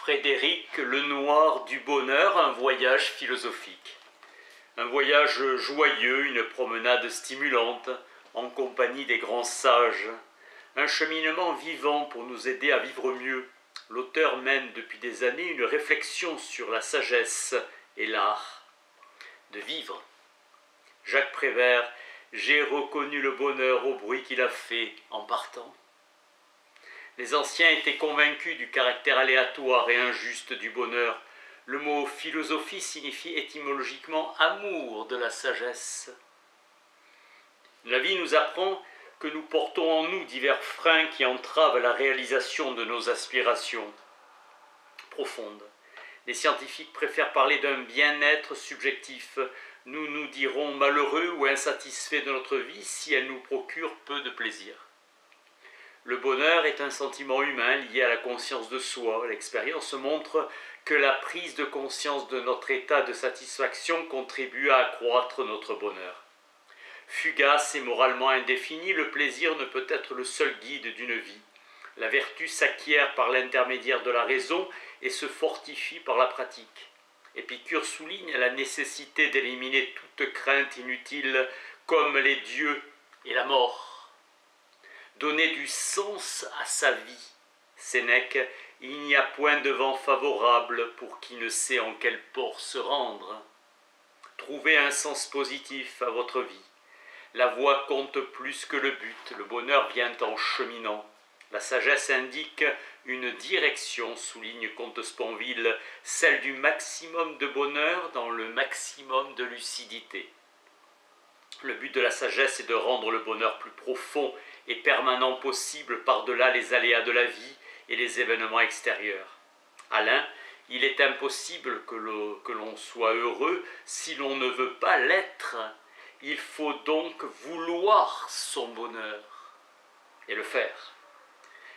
Frédéric Lenoir du Bonheur, un voyage philosophique. Un voyage joyeux, une promenade stimulante, en compagnie des grands sages. Un cheminement vivant pour nous aider à vivre mieux. L'auteur mène depuis des années une réflexion sur la sagesse et l'art de vivre. Jacques Prévert, j'ai reconnu le bonheur au bruit qu'il a fait en partant. Les anciens étaient convaincus du caractère aléatoire et injuste du bonheur. Le mot philosophie signifie étymologiquement amour de la sagesse. La vie nous apprend que nous portons en nous divers freins qui entravent la réalisation de nos aspirations profondes. Les scientifiques préfèrent parler d'un bien-être subjectif. Nous nous dirons malheureux ou insatisfaits de notre vie si elle nous procure peu de plaisir. Le bonheur est un sentiment humain lié à la conscience de soi. L'expérience montre que la prise de conscience de notre état de satisfaction contribue à accroître notre bonheur. Fugace et moralement indéfini, le plaisir ne peut être le seul guide d'une vie. La vertu s'acquiert par l'intermédiaire de la raison et se fortifie par la pratique. Épicure souligne la nécessité d'éliminer toute crainte inutile comme les dieux et la mort. Donner du sens à sa vie. Sénèque, il n'y a point de vent favorable pour qui ne sait en quel port se rendre. Trouvez un sens positif à votre vie. La voie compte plus que le but, le bonheur vient en cheminant. La sagesse indique une direction, souligne Comte Sponville, celle du maximum de bonheur dans le maximum de lucidité. Le but de la sagesse est de rendre le bonheur plus profond et permanent possible par-delà les aléas de la vie et les événements extérieurs. Alain, il est impossible que l'on soit heureux si l'on ne veut pas l'être. Il faut donc vouloir son bonheur et le faire.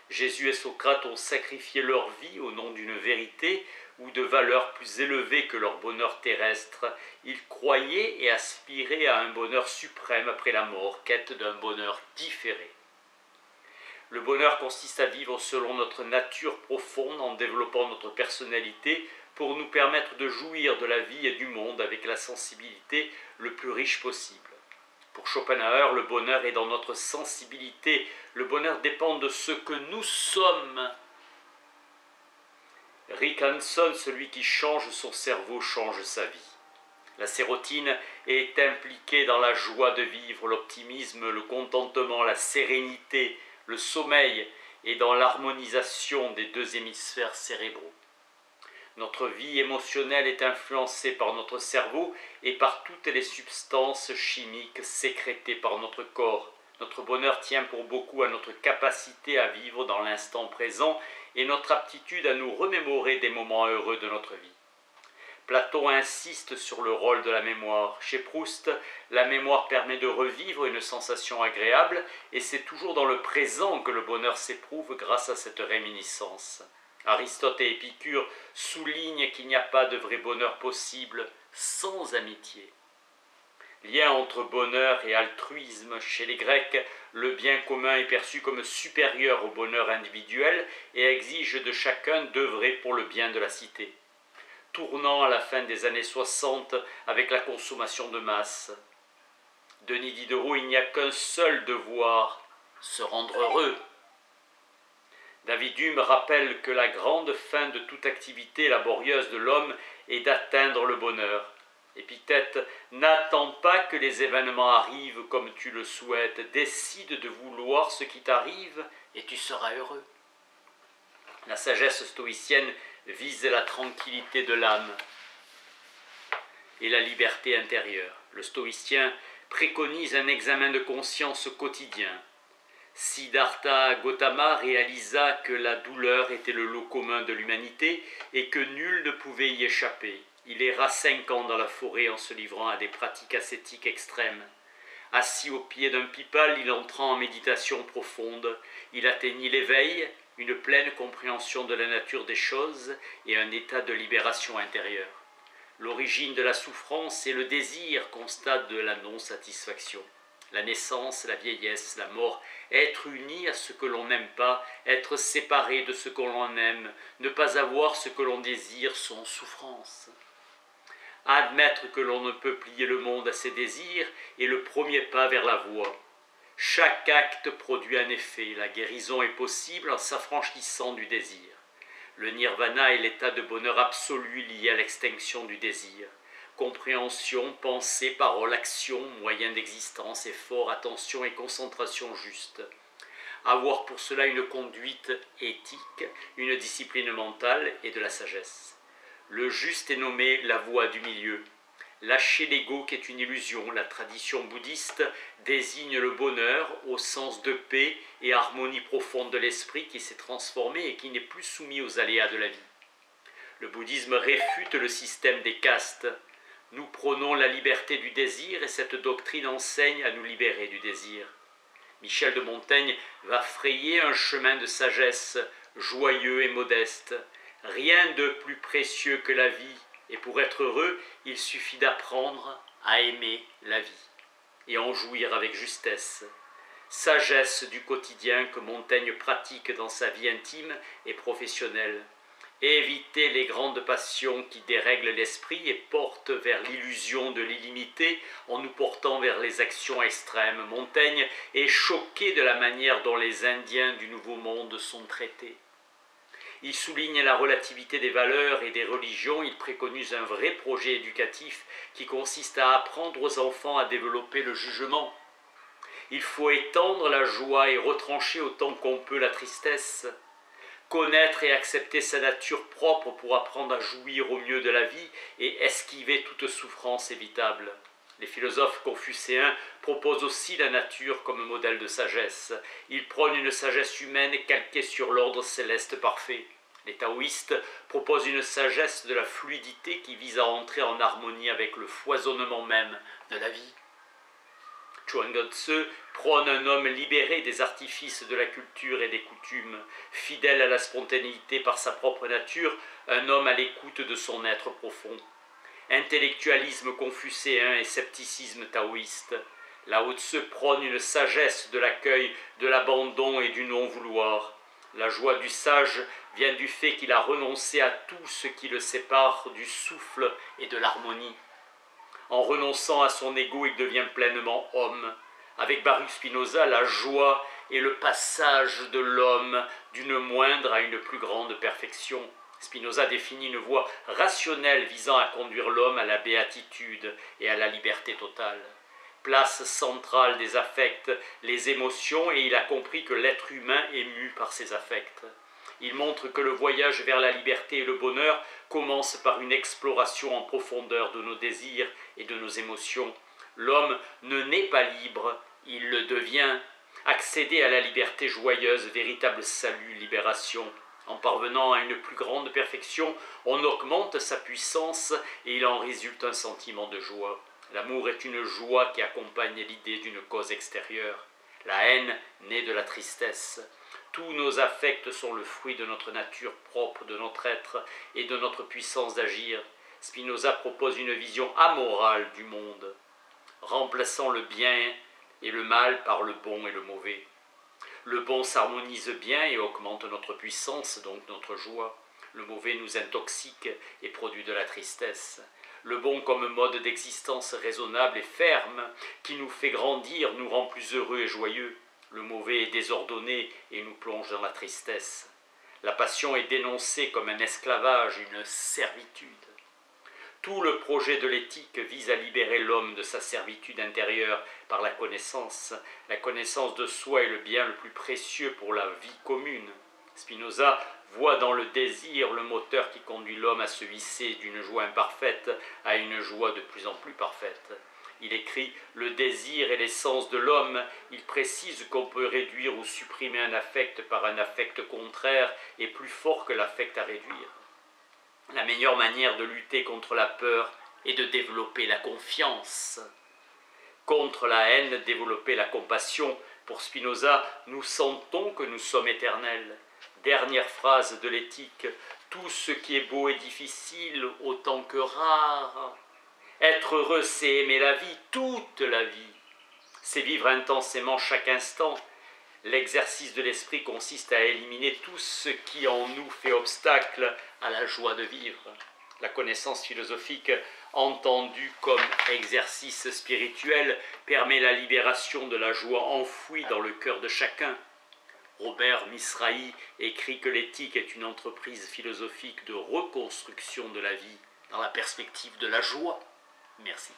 Jésus et Socrate ont sacrifié leur vie au nom d'une vérité ou de valeurs plus élevées que leur bonheur terrestre. Ils croyaient et aspiraient à un bonheur suprême après la mort, quête d'un bonheur différé. Le bonheur consiste à vivre selon notre nature profonde en développant notre personnalité pour nous permettre de jouir de la vie et du monde avec la sensibilité le plus riche possible. Pour Schopenhauer, le bonheur est dans notre sensibilité. Le bonheur dépend de ce que nous sommes. Rick Hanson, celui qui change son cerveau, change sa vie. La sérotine est impliquée dans la joie de vivre, l'optimisme, le contentement, la sérénité, le sommeil et dans l'harmonisation des deux hémisphères cérébraux. Notre vie émotionnelle est influencée par notre cerveau et par toutes les substances chimiques sécrétées par notre corps. Notre bonheur tient pour beaucoup à notre capacité à vivre dans l'instant présent et notre aptitude à nous remémorer des moments heureux de notre vie. Platon insiste sur le rôle de la mémoire. Chez Proust, la mémoire permet de revivre une sensation agréable et c'est toujours dans le présent que le bonheur s'éprouve grâce à cette réminiscence. Aristote et Épicure soulignent qu'il n'y a pas de vrai bonheur possible sans amitié. Lien entre bonheur et altruisme. Chez les Grecs, le bien commun est perçu comme supérieur au bonheur individuel et exige de chacun d'œuvrer pour le bien de la cité. Tournant à la fin des années 60 avec la consommation de masse. Denis Diderot, il n'y a qu'un seul devoir, se rendre heureux. David Hume rappelle que la grande fin de toute activité laborieuse de l'homme est d'atteindre le bonheur. Épictète, n'attends pas que les événements arrivent comme tu le souhaites, décide de vouloir ce qui t'arrive et tu seras heureux. La sagesse stoïcienne vise la tranquillité de l'âme et la liberté intérieure. Le stoïcien préconise un examen de conscience quotidien. Siddhartha Gautama réalisa que la douleur était le lot commun de l'humanité et que nul ne pouvait y échapper. Il erra 5 ans dans la forêt en se livrant à des pratiques ascétiques extrêmes. Assis au pied d'un pipal, il entra en méditation profonde. Il atteignit l'éveil, une pleine compréhension de la nature des choses et un état de libération intérieure. L'origine de la souffrance est le désir, constat de la non-satisfaction. La naissance, la vieillesse, la mort, être uni à ce que l'on n'aime pas, être séparé de ce que l'on aime, ne pas avoir ce que l'on désire sont souffrances. Admettre que l'on ne peut plier le monde à ses désirs est le premier pas vers la voie. Chaque acte produit un effet, la guérison est possible en s'affranchissant du désir. Le nirvana est l'état de bonheur absolu lié à l'extinction du désir. Compréhension, pensée, parole, action, moyen d'existence, effort, attention et concentration juste. Avoir pour cela une conduite éthique, une discipline mentale et de la sagesse. Le juste est nommé la voie du milieu. Lâcher l'ego qui est une illusion, la tradition bouddhiste désigne le bonheur au sens de paix et harmonie profonde de l'esprit qui s'est transformé et qui n'est plus soumis aux aléas de la vie. Le bouddhisme réfute le système des castes. Nous prônons la liberté du désir et cette doctrine enseigne à nous libérer du désir. Michel de Montaigne va frayer un chemin de sagesse, joyeux et modeste. Rien de plus précieux que la vie, et pour être heureux, il suffit d'apprendre à aimer la vie et en jouir avec justesse. Sagesse du quotidien que Montaigne pratique dans sa vie intime et professionnelle. Éviter les grandes passions qui dérèglent l'esprit et portent vers l'illusion de l'illimité en nous portant vers les actions extrêmes. Montaigne est choqué de la manière dont les Indiens du Nouveau Monde sont traités. Il souligne la relativité des valeurs et des religions, il préconise un vrai projet éducatif qui consiste à apprendre aux enfants à développer le jugement. Il faut étendre la joie et retrancher autant qu'on peut la tristesse. Connaître et accepter sa nature propre pour apprendre à jouir au mieux de la vie et esquiver toute souffrance évitable. Les philosophes confucéens proposent aussi la nature comme modèle de sagesse. Ils prônent une sagesse humaine calquée sur l'ordre céleste parfait. Les taoïstes proposent une sagesse de la fluidité qui vise à entrer en harmonie avec le foisonnement même de la vie. Chuang Tzu prône un homme libéré des artifices de la culture et des coutumes, fidèle à la spontanéité par sa propre nature, un homme à l'écoute de son être profond. Intellectualisme confucéen et scepticisme taoïste. Lao Tzu prône une sagesse de l'accueil, de l'abandon et du non-vouloir. La joie du sage vient du fait qu'il a renoncé à tout ce qui le sépare du souffle et de l'harmonie. En renonçant à son ego, il devient pleinement homme. Avec Baruch Spinoza, la joie est le passage de l'homme d'une moindre à une plus grande perfection. Spinoza définit une voie rationnelle visant à conduire l'homme à la béatitude et à la liberté totale. Place centrale des affects, les émotions, et il a compris que l'être humain est mu par ses affects. Il montre que le voyage vers la liberté et le bonheur commence par une exploration en profondeur de nos désirs et de nos émotions. L'homme ne naît pas libre, il le devient. Accéder à la liberté joyeuse, véritable salut, libération. En parvenant à une plus grande perfection, on augmente sa puissance et il en résulte un sentiment de joie. L'amour est une joie qui accompagne l'idée d'une cause extérieure. La haine naît de la tristesse. Tous nos affects sont le fruit de notre nature propre, de notre être et de notre puissance d'agir. Spinoza propose une vision amorale du monde, remplaçant le bien et le mal par le bon et le mauvais. Le bon s'harmonise bien et augmente notre puissance, donc notre joie. Le mauvais nous intoxique et produit de la tristesse. Le bon comme mode d'existence raisonnable et ferme, qui nous fait grandir, nous rend plus heureux et joyeux. Le mauvais est désordonné et nous plonge dans la tristesse. La passion est dénoncée comme un esclavage, une servitude. Tout le projet de l'éthique vise à libérer l'homme de sa servitude intérieure par la connaissance. La connaissance de soi est le bien le plus précieux pour la vie commune. Spinoza voit dans le désir le moteur qui conduit l'homme à se hisser d'une joie imparfaite à une joie de plus en plus parfaite. Il écrit « Le désir est l'essence de l'homme ». Il précise qu'on peut réduire ou supprimer un affect par un affect contraire et plus fort que l'affect à réduire. La meilleure manière de lutter contre la peur est de développer la confiance. Contre la haine, développer la compassion. Pour Spinoza, nous sentons que nous sommes éternels. Dernière phrase de l'éthique, tout ce qui est beau est difficile autant que rare. Être heureux, c'est aimer la vie, toute la vie. c'est vivre intensément chaque instant. L'exercice de l'esprit consiste à éliminer tout ce qui en nous fait obstacle à la joie de vivre. La connaissance philosophique, entendue comme exercice spirituel, permet la libération de la joie enfouie dans le cœur de chacun. Robert Misrahi écrit que l'éthique est une entreprise philosophique de reconstruction de la vie dans la perspective de la joie. Merci.